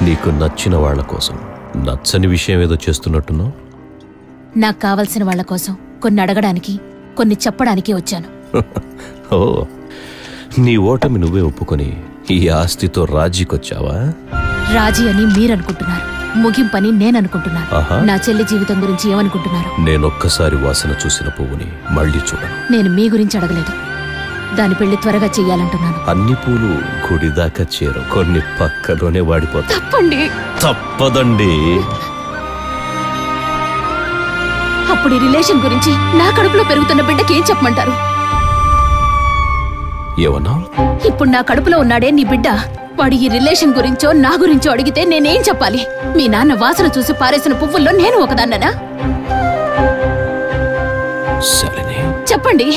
నీకు నచ్చిన వాళ్ళ కోసం నచ్చని విషయం ఏదో చేస్తున్నట్టున్నావు. నాకు కావలసిన వాళ్ళ కోసం కొన్ని అడగడానికి, కొన్ని చెప్పడానికి వచ్చాను. ఓ, నీ ఓటమి నువ్వే ఒప్పుకొని ఈ ఆస్తితో రాజీకొచ్చావా? రాజీ అని మీరనుకుంటున్నారు, ముగింపని నేననుకుంటున్నాను. నా చెల్లి జీవితం గురించి ఏమనుకుంటున్నారు? నేనొక్కసారి వాసన చూసిన పువ్వుని మళ్ళీ చూడను. నేను మీ గురించి అడగలేదు, దాని పెళ్లి త్వరగా చెయ్యాలంటున్నాను. అన్ని పూలు గుడిదాకా చేరు, కొన్ని పక్కలోనే వాడిపోతాయి. తప్పదండి. అప్పుడు ఈ రిలేషన్ గురించి నా కడుపులో పెరుగుతున్న బిడ్డకి ఏం చెప్పమంటారు? ఏమన్నా? ఇప్పుడు నా కడుపులో ఉన్నాడే నీ బిడ్డ, వాడు ఈ రిలేషన్ గురించో నా గురించో అడిగితే నేనేం చెప్పాలి? మీ నాన్న వాసన చూసి పారేసిన పువ్వుల్లో నేను ఒకదాన్ననా? చెప్పండి.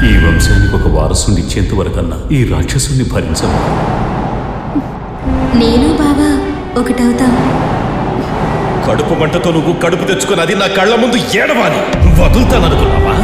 ఈ వంశానికి ఒక వారసుని ఇచ్చేంత వరకన్నా ఈ రాక్షసుని భరించను. నేను బాబా ఒకటవుతాం. కడుపు మంటతో నువ్వు కడుపు తెచ్చుకుని అది నా కళ్ళ ముందు ఏడవాలి వదులుతాననుకున్నావా?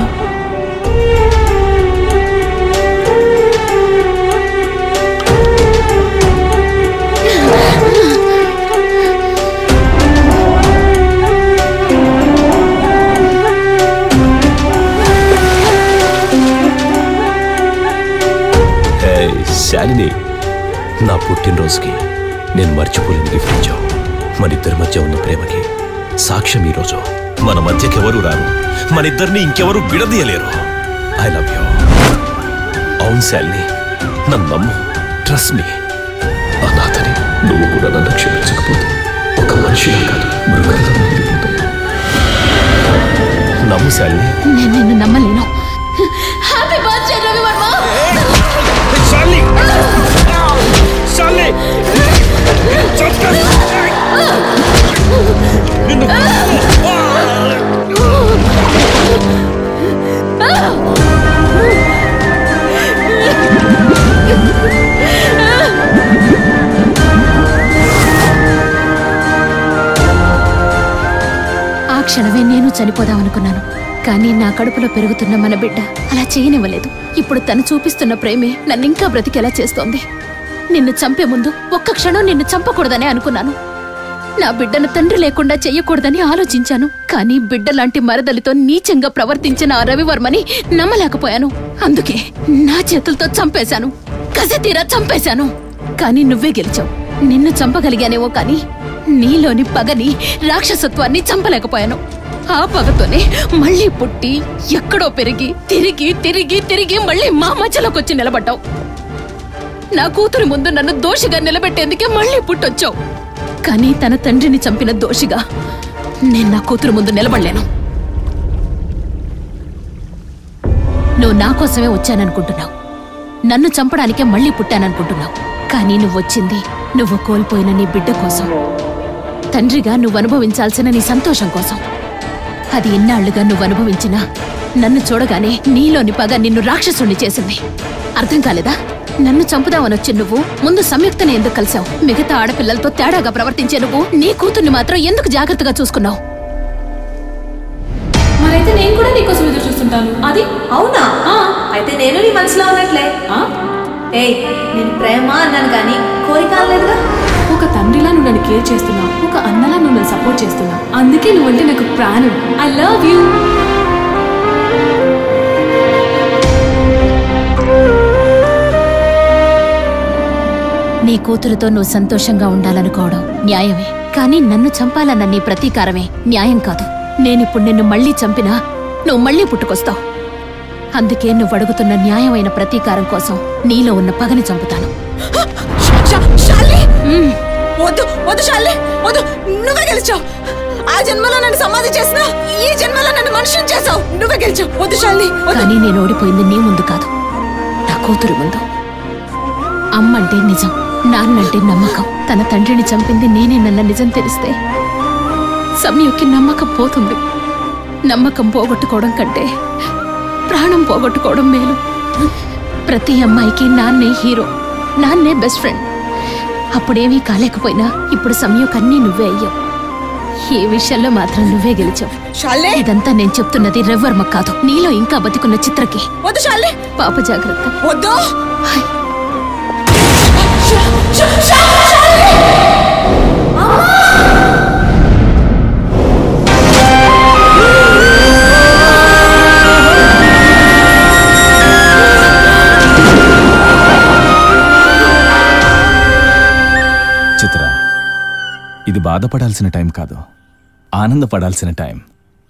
శాలిని, నా పుట్టినరోజుకి నేను మర్చిపోలేని గిఫ్ట్ ఇచ్చావు. మనిద్దరి మధ్య ఉన్న ప్రేమకి సాక్ష్యం ఈరోజు. మన మధ్యకెవరూ రారు, మనిద్దరిని ఇంకెవరూ విడదీయలేరు. I love you. అవును శాలిని, నన్ను నమ్ము, ట్రస్ట్ మీ. అనాథని నువ్వు కూడా నన్ను క్షమించకపోతే ఒక మనిషిగా కాదు, మృగంగా మారిపోతావు. నమ్ము శాలిని. నేను నిన్ను నమ్మలేను. Happy birthday Ravivarma. శాలిని, శాలిని, ఆ క్షణమే నేను చనిపోదామనుకున్నాను, కానీ నా కడుపులో పెరుగుతున్న మన బిడ్డ అలా చేయనివ్వలేదు. ఇప్పుడు తను చూపిస్తున్న ప్రేమే నన్నింకా బ్రతికేలా చేస్తోంది. నిన్ను చంపే ముందు ఒక్క క్షణం నిన్ను చంపకూడదనే అనుకున్నాను. నా బిడ్డను తండ్రి లేకుండా చెయ్యకూడదని ఆలోచించాను. కానీ బిడ్డలాంటి మరదలితో నీచంగా ప్రవర్తించిన ఆ రవివర్మని నమ్మలేకపోయాను. అందుకే నా చేతులతో చంపేశాను, కసితీరా చంపేశాను. కానీ నువ్వే గెలిచావు. నిన్ను చంపగలిగానేవో కానీ నీలోని పగని, రాక్షసత్వాన్ని చంపలేకపోయాను. ఆ పగతోనే మళ్ళీ పుట్టి ఎక్కడో పెరిగి తిరిగి తిరిగి తిరిగి మళ్ళీ మా మధ్యలోకి నిలబడ్డావు. నా కూతురి ముందు నన్ను దోషిగా నిలబెట్టేందుకే మళ్ళీ పుట్టొచ్చావు. కానీ తన తండ్రిని చంపిన దోషిగా నేను నా కూతురు ముందు నిలబడలేను. నువ్వు నా కోసమే వచ్చాననుకుంటున్నావు, నన్ను చంపడానికే మళ్ళీ పుట్టాననుకుంటున్నావు. కానీ నువ్వొచ్చింది నువ్వు కోల్పోయిన నీ బిడ్డ కోసం, తండ్రిగా నువ్వు అనుభవించాల్సిన నీ సంతోషం కోసం. అది ఇన్నాళ్లుగా నువ్వు అనుభవించినా నన్ను చూడగానే నీలోని పగ నిన్ను రాక్షసుణ్ణి చేసింది. అర్థం కాలేదా? నన్ను చంపుదామనొచ్చి నువ్వు ముందు సంయుక్తని ఎందుకు కలిసావు? మిగతా ఆడపిల్లలతో తేడాగా ప్రవర్తించే నువ్వు నీ కూతుర్ని మాత్రం ఎందుకు జాగ్రత్తగా చూసుకున్నావు? మరైతే నేను కూడా నీకోసం ఎదురు చూస్తుంటాను. అది అవునా? అయితే నేను నీ మనసులో ఉన్నట్లే. ఏయ్, నేను ప్రేమ అన్నాను కానీ కోరిక అనలేదుగా. ఒక తండ్రిలా నువ్వు నన్ను కేర్ చేస్తున్నావు, ఒక అన్నలా నువ్వు నన్ను సపోర్ట్ చేస్తున్నావు. అందుకే నువ్వంటే నాకు ప్రాణం. I love you. నీ కూతురుతో నువ్వు సంతోషంగా ఉండాలనుకోవడం న్యాయమే, కానీ నన్ను చంపాలన్న నీ ప్రతీకారమే న్యాయం కాదు. నేనిప్పుడు నిన్ను మళ్లీ చంపినా నువ్వు మళ్లీ పుట్టుకొస్తావు. అందుకే నువ్వు అడుగుతున్న న్యాయమైన ప్రతీకారం కోసం నీలో ఉన్న పగని చంపుతాను. వద్దు వద్దు శాలిని, వద్దు. నువ్వే గెలిచావు. ఆ జన్మలో నన్ను సమాధి చేసినా ఈ జన్మలో నన్ను మనుషుని చేసావు. నువ్వే గెలిచావు. వద్దు శాలిని. కానీ నేను ఓడిపోయింది నీ ముందు కాదు, నా కూతురు ముందు. అమ్మంటే నిజం, నాన్నంటే నమ్మకం. తన తండ్రిని చంపింది నేనేనన్న నిజం తెలిస్తే సంయుక్కి నమ్మకం పోతుంది. నమ్మకం పోగొట్టుకోవడం కంటే ప్రాణం పోగొట్టుకోవడం మేలు. ప్రతి అమ్మాయికి నాన్నే హీరో, నాన్నే బెస్ట్ ఫ్రెండ్. అప్పుడేమీ కాలేకపోయినా ఇప్పుడు సమయంకన్నీ నువ్వే అయ్యావు. ఈ విషయంలో మాత్రం నువ్వే గెలిచావు. ఇదంతా నేను చెప్తున్నది రవివర్మ కాదు, నీలో ఇంకా బతికున్న చిత్రకి. పాప జాగ్రత్త. వద్దు. చిత్ర, ఇది బాధపడాల్సిన టైం కాదు, ఆనందపడాల్సిన టైం.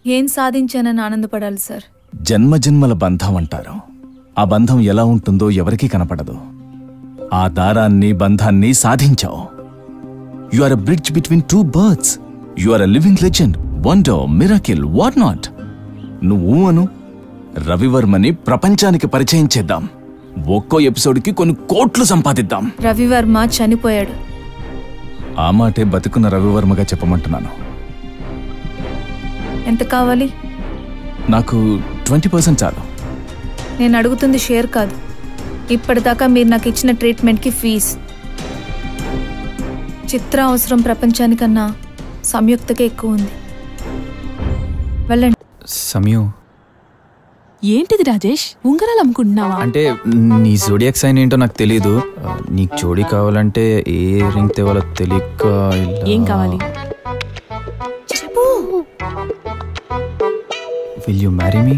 ఏం సాధించానని ఆనందపడాలి సార్? జన్మ జన్మల బంధం అంటారు. ఆ బంధం ఎలా ఉంటుందో ఎవరికీ కనపడదు. ఆ దారాన్ని, బంధాన్ని సాధించావు. You are a bridge between two birds. You are a living legend, wonder, miracle, what not. నువ్వు అను, రవివర్మని ప్రపంచానికి పరిచయం చేద్దాం. ఒక్కో ఎపిసోడ్కి కొన్ని కోట్లు సంపాదిద్దాం. రవివర్మ చనిపోయాడు. ఆ మాటే బతుకున్న రవివర్మగా చెప్పమంటున్నాను. ఎంత కావాలి? నాకు 20% చాలు. నేను అడుగుతుంది షేర్ కాదు, ఇప్పటిదాకా మీరు నాకు ఇచ్చిన ట్రీట్మెంట్కి ఫీజు. చిత్ర అవసరం ప్రపంచానికన్నా సంయుక్తకే ఎక్కువ ఉంది. వెళ్ళండి. సమయం ఏంటిది రాజేష్, ఉంగరాలు అమ్ముకుంటున్నావా? అంటే నీ జోడియాక్ సైన్ ఏంటో నాకు తెలీదు. నీకు జోడి కావాలంటే ఏ రింగ్ తేవాలో తెలియక. ఏం కావాలి చెప్పు. Will you marry me?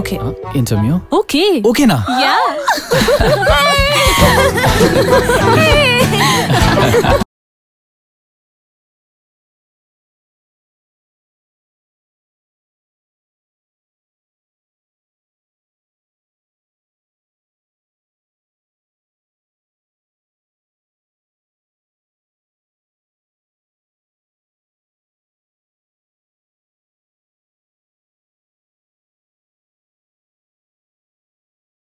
Okay. ఏం సమయం? ఓకే. ఓకేనా? యా.